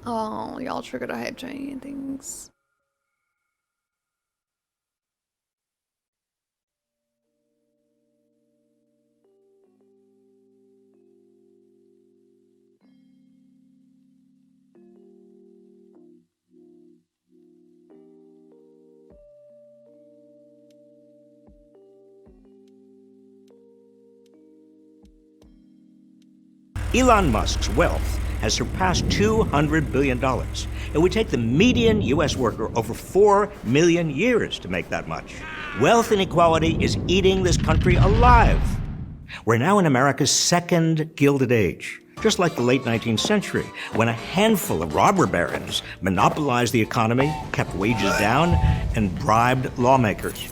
Oh, y'all triggered a hype train things. Elon Musk's wealth has surpassed $200 billion. It would take the median U.S. worker over 4 million years to make that much. Wealth inequality is eating this country alive. We're now in America's second Gilded Age, just like the late 19th century, when a handful of robber barons monopolized the economy, kept wages down, and bribed lawmakers.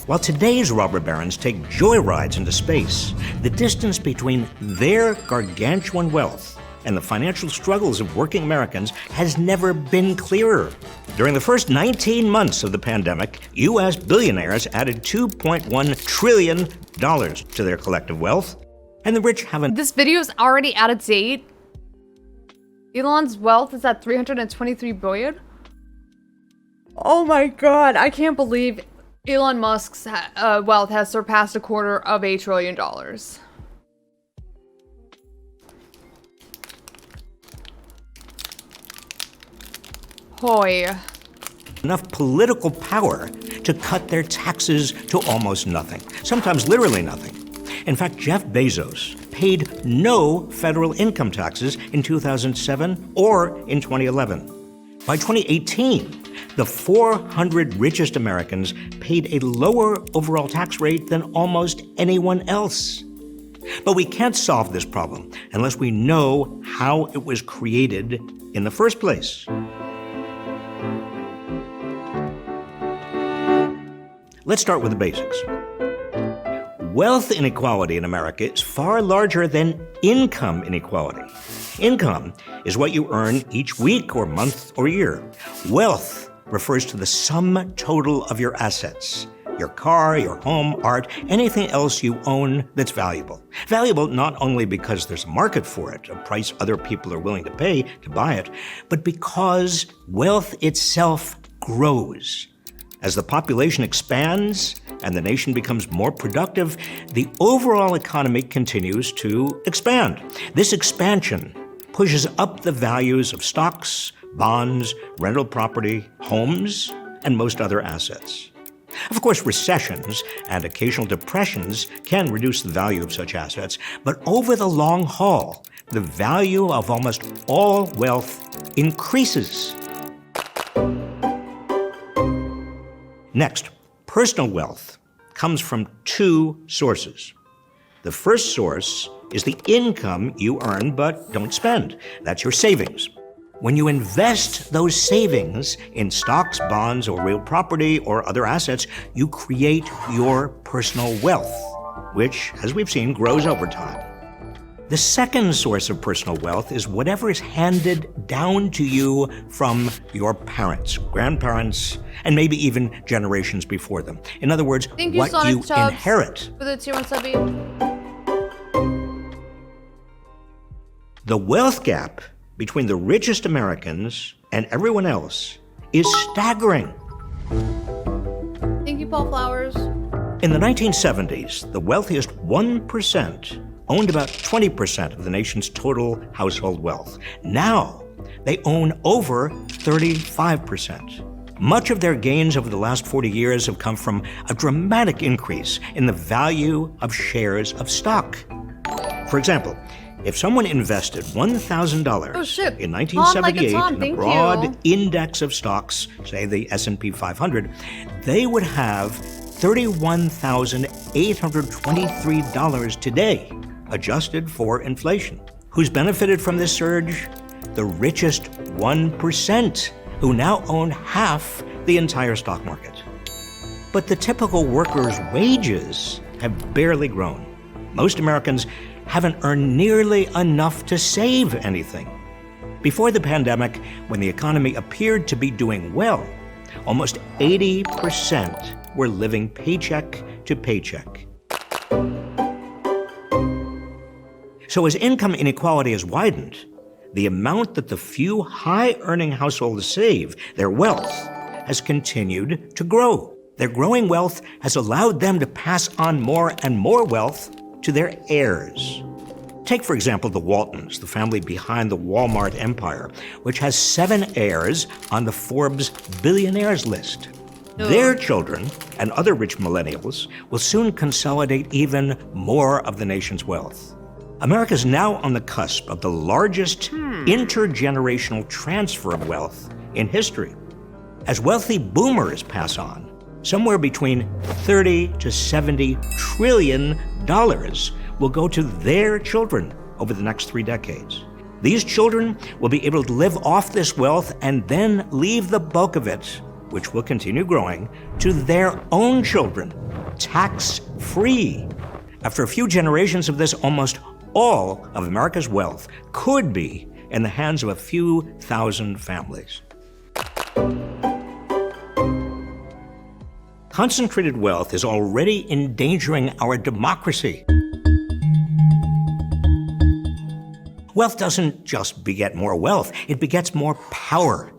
While today's robber barons take joyrides into space, the distance between their gargantuan wealth and the financial struggles of working Americans has never been clearer. During the first 19 months of the pandemic, U.S. billionaires added $2.1 trillion to their collective wealth, and the rich haven't. This video is already out of date. Elon's wealth is at 323 billion. Oh my god, I can't believe Elon Musk's wealth has surpassed $250 billion. Hoy. Enough political power to cut their taxes to almost nothing, sometimes literally nothing. In fact, Jeff Bezos paid no federal income taxes in 2007 or in 2011. By 2018, the 400 richest Americans paid a lower overall tax rate than almost anyone else. But we can't solve this problem unless we know how it was created in the first place. Let's start with the basics. Wealth inequality in America is far larger than income inequality. Income is what you earn each week or month or year. Wealth refers to the sum total of your assets. Your car, your home, art, anything else you own that's valuable. Valuable not only because there's a market for it, a price other people are willing to pay to buy it, but because wealth itself grows. As the population expands and the nation becomes more productive, the overall economy continues to expand. This expansion pushes up the values of stocks, bonds, rental property, homes, and most other assets. Of course, recessions and occasional depressions can reduce the value of such assets, but over the long haul, the value of almost all wealth increases. Next, personal wealth comes from two sources. The first source is the income you earn but don't spend. That's your savings. When you invest those savings in stocks, bonds, or real property or other assets, you create your personal wealth, which, as we've seen, grows over time. The second source of personal wealth is whatever is handed down to you from your parents, grandparents, and maybe even generations before them. In other words, what you inherit. For the 2-1 subby. The wealth gap between the richest Americans and everyone else is staggering. Thank you, Paul Flowers. In the 1970s, the wealthiest 1% owned about 20% of the nation's total household wealth. Now, they own over 35%. Much of their gains over the last 40 years have come from a dramatic increase in the value of shares of stock. For example, if someone invested $1,000 in 1978 in a broad index of stocks, say the S&P 500, they would have $31,823 today, adjusted for inflation. Who's benefited from this surge? The richest 1%, who now own half the entire stock market. But the typical worker's wages have barely grown. Most Americans haven't earned nearly enough to save anything. Before the pandemic, when the economy appeared to be doing well, almost 80% were living paycheck to paycheck. So as income inequality has widened, the amount that the few high-earning households save, their wealth, has continued to grow. Their growing wealth has allowed them to pass on more and more wealth to their heirs. Take, for example, the Waltons, the family behind the Walmart empire, which has 7 heirs on the Forbes billionaires list. Their children and other rich millennials will soon consolidate even more of the nation's wealth. America is now on the cusp of the largest intergenerational transfer of wealth in history. As wealthy boomers pass on, somewhere between $30 to $70 trillion will go to their children over the next 3 decades. These children will be able to live off this wealth and then leave the bulk of it, which will continue growing, to their own children, tax-free. After a few generations of this, almost all of America's wealth could be in the hands of a few thousand families. Concentrated wealth is already endangering our democracy. Wealth doesn't just beget more wealth, it begets more power.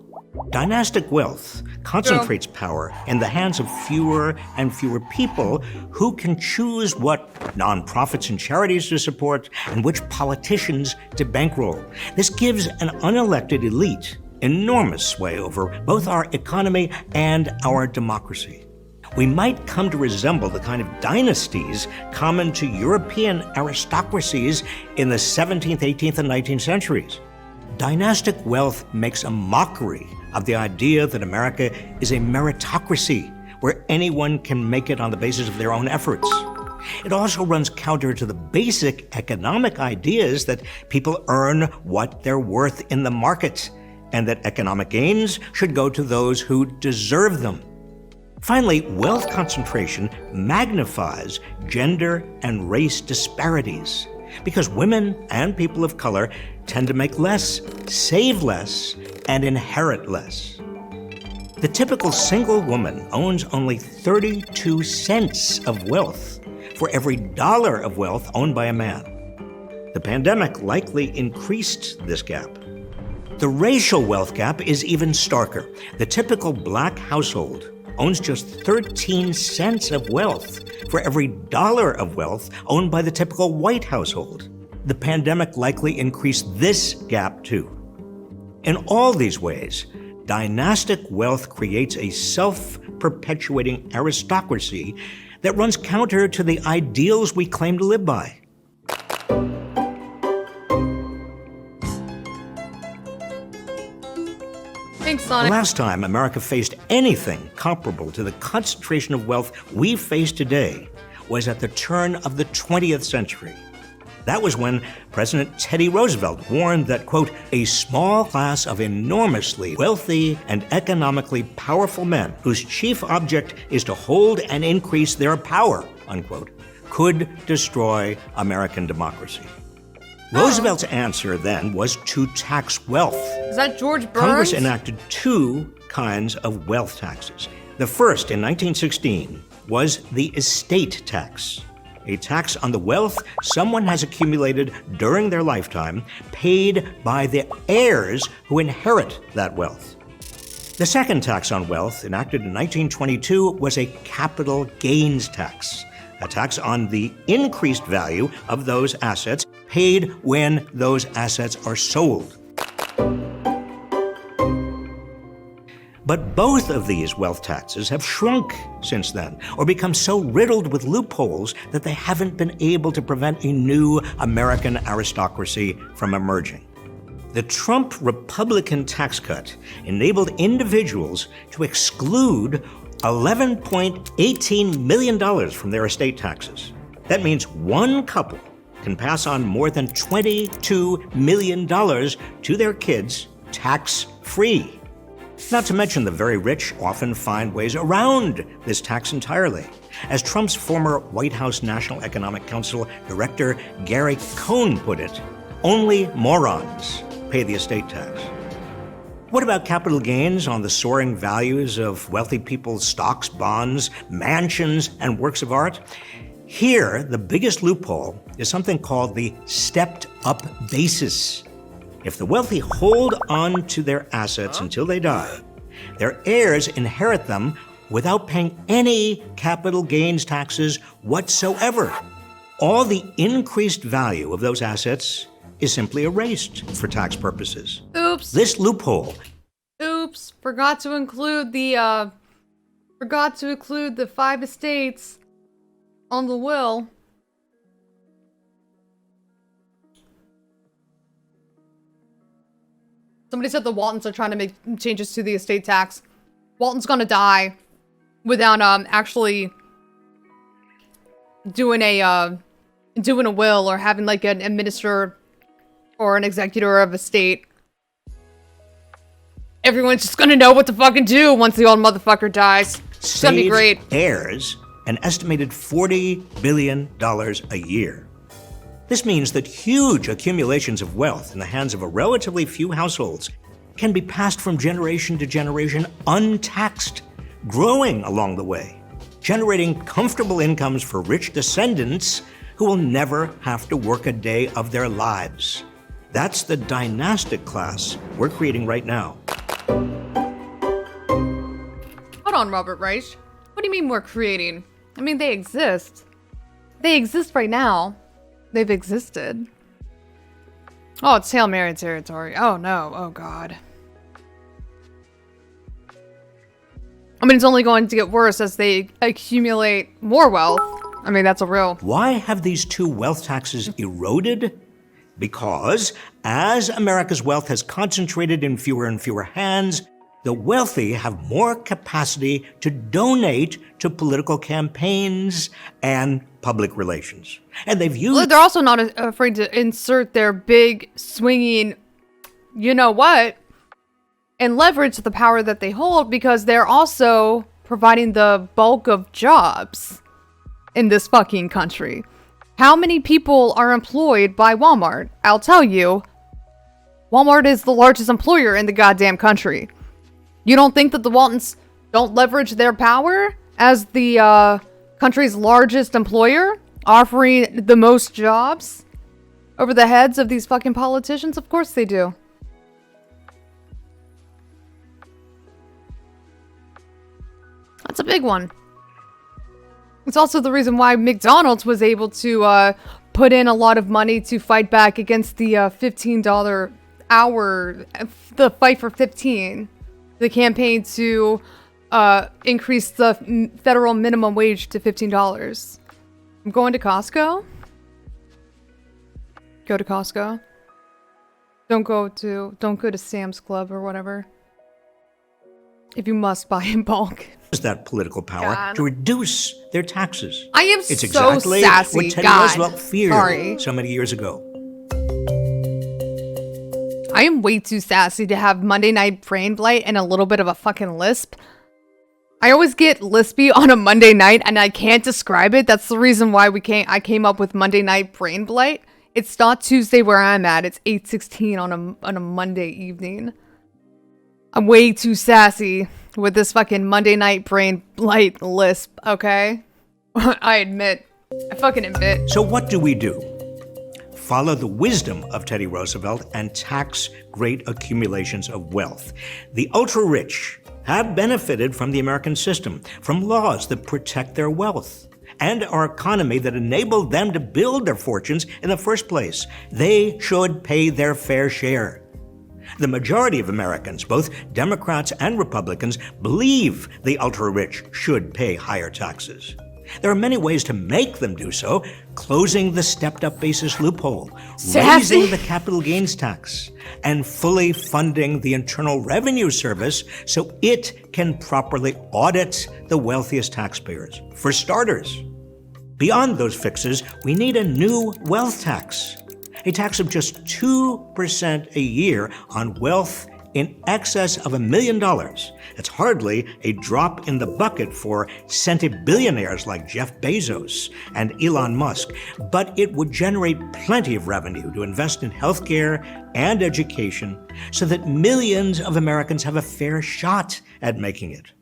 Dynastic wealth concentrates power in the hands of fewer and fewer people who can choose what nonprofits and charities to support and which politicians to bankroll. This gives an unelected elite enormous sway over both our economy and our democracy. We might come to resemble the kind of dynasties common to European aristocracies in the 17th, 18th, and 19th centuries. Dynastic wealth makes a mockery of the idea that America is a meritocracy where anyone can make it on the basis of their own efforts. It also runs counter to the basic economic ideas that people earn what they're worth in the market, and that economic gains should go to those who deserve them. Finally, wealth concentration magnifies gender and race disparities because women and people of color tend to make less, save less, and inherit less. The typical single woman owns only 32 cents of wealth for every dollar of wealth owned by a man. The pandemic likely increased this gap. The racial wealth gap is even starker. The typical black household owns just 13 cents of wealth for every dollar of wealth owned by the typical white household. The pandemic likely increased this gap too. In all these ways, dynastic wealth creates a self-perpetuating aristocracy that runs counter to the ideals we claim to live by. Thanks, The Sonic. last time America faced anything comparable to the concentration of wealth we face today was at the turn of the 20th century. That was when President Teddy Roosevelt warned that, quote, a small class of enormously wealthy and economically powerful men whose chief object is to hold and increase their power, unquote, could destroy American democracy. Roosevelt's answer then was to tax wealth. Is that George Burns? Congress enacted 2 kinds of wealth taxes. The first, in 1916, was the estate tax, a tax on the wealth someone has accumulated during their lifetime, paid by the heirs who inherit that wealth. The second tax on wealth, enacted in 1922, was a capital gains tax, a tax on the increased value of those assets paid when those assets are sold. But both of these wealth taxes have shrunk since then, or become so riddled with loopholes that they haven't been able to prevent a new American aristocracy from emerging. The Trump Republican tax cut enabled individuals to exclude $11.18 million from their estate taxes. That means one couple can pass on more than $22 million to their kids tax-free. Not to mention the very rich often find ways around this tax entirely. As Trump's former White House National Economic Council Director Gary Cohn put it, only morons pay the estate tax. What about capital gains on the soaring values of wealthy people's stocks, bonds, mansions, and works of art? Here, the biggest loophole is something called the stepped-up basis. If the wealthy hold on to their assets until they die, their heirs inherit them without paying any capital gains taxes whatsoever. All the increased value of those assets is simply erased for tax purposes. Oops. This loophole. Oops. Forgot to include the 5 estates on the will. Somebody said the Waltons are trying to make changes to the estate tax. Walton's gonna die without actually doing a will or having like an administrator or an executor of estate. Everyone's just gonna know what to fucking do once the old motherfucker dies. It's gonna be great. Heirs an estimated $40 billion a year. This means that huge accumulations of wealth in the hands of a relatively few households can be passed from generation to generation untaxed, growing along the way, generating comfortable incomes for rich descendants who will never have to work a day of their lives. That's the dynastic class we're creating right now. Hold on, Robert Reich. What do you mean we're creating? I mean, they exist. They exist right now. They've existed. Oh, it's Hail Mary territory. Oh no. Oh god. I mean, it's only going to get worse as they accumulate more wealth. I mean, that's a real... Why have these two wealth taxes eroded? Because as America's wealth has concentrated in fewer and fewer hands, the wealthy have more capacity to donate to political campaigns and public relations. And they've used... Well, they're also not afraid to insert their big, swinging, you know what, and leverage the power that they hold because they're also providing the bulk of jobs in this fucking country. How many people are employed by Walmart? I'll tell you, Walmart is the largest employer in the goddamn country. You don't think that the Waltons don't leverage their power as the country's largest employer, offering the most jobs over the heads of these fucking politicians? Of course they do. That's a big one. It's also the reason why McDonald's was able to put in a lot of money to fight back against the $15 hour, the fight for 15. The campaign to increase the federal minimum wage to $15. I'm going to Costco. Go to Costco. Don't go to Sam's Club or whatever. If you must buy in bulk. That political power to reduce their taxes. I am it's so exactly sassy. what Teddy God. Roosevelt feared so many years ago. I am way too sassy to have Monday night brain blight and a little bit of a fucking lisp. I always get lispy on a Monday night and I can't describe it. That's the reason why I came up with Monday night brain blight. It's not Tuesday where I'm at. It's 8:16 on a Monday evening. I'm way too sassy with this fucking Monday night brain blight lisp, okay? I admit. I fucking admit. So what do we do? Follow the wisdom of Teddy Roosevelt and tax great accumulations of wealth. The ultra-rich have benefited from the American system, from laws that protect their wealth, and our economy that enabled them to build their fortunes in the first place. They should pay their fair share. The majority of Americans, both Democrats and Republicans, believe the ultra-rich should pay higher taxes. There are many ways to make them do so: closing the stepped-up basis loophole, raising the capital gains tax, and fully funding the Internal Revenue Service so it can properly audit the wealthiest taxpayers. For starters, beyond those fixes, we need a new wealth tax. A tax of just 2% a year on wealth in excess of $1 million. It's hardly a drop in the bucket for centibillionaires like Jeff Bezos and Elon Musk, but it would generate plenty of revenue to invest in healthcare and education so that millions of Americans have a fair shot at making it.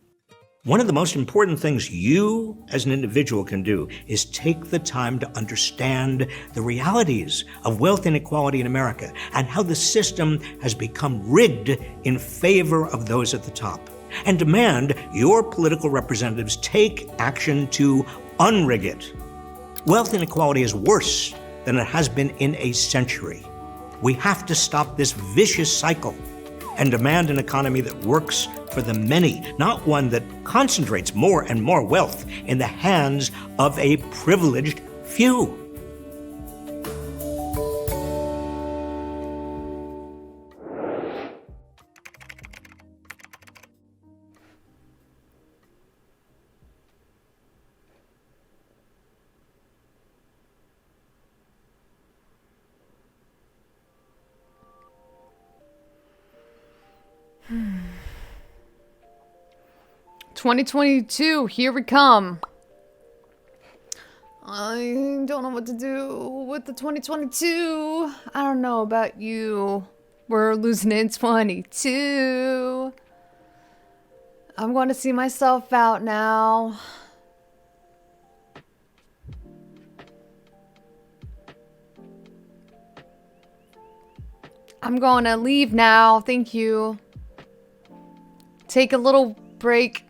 One of the most important things you as an individual can do is take the time to understand the realities of wealth inequality in America and how the system has become rigged in favor of those at the top. And demand your political representatives take action to unrig it. Wealth inequality is worse than it has been in a century. We have to stop this vicious cycle and demand an economy that works for the many, not one that concentrates more and more wealth in the hands of a privileged few. Hmm. 2022, here we come. I don't know what to do with the 2022. I don't know about you. We're losing in 22. I'm going to see myself out now. I'm going to leave now. Thank you. Take a little break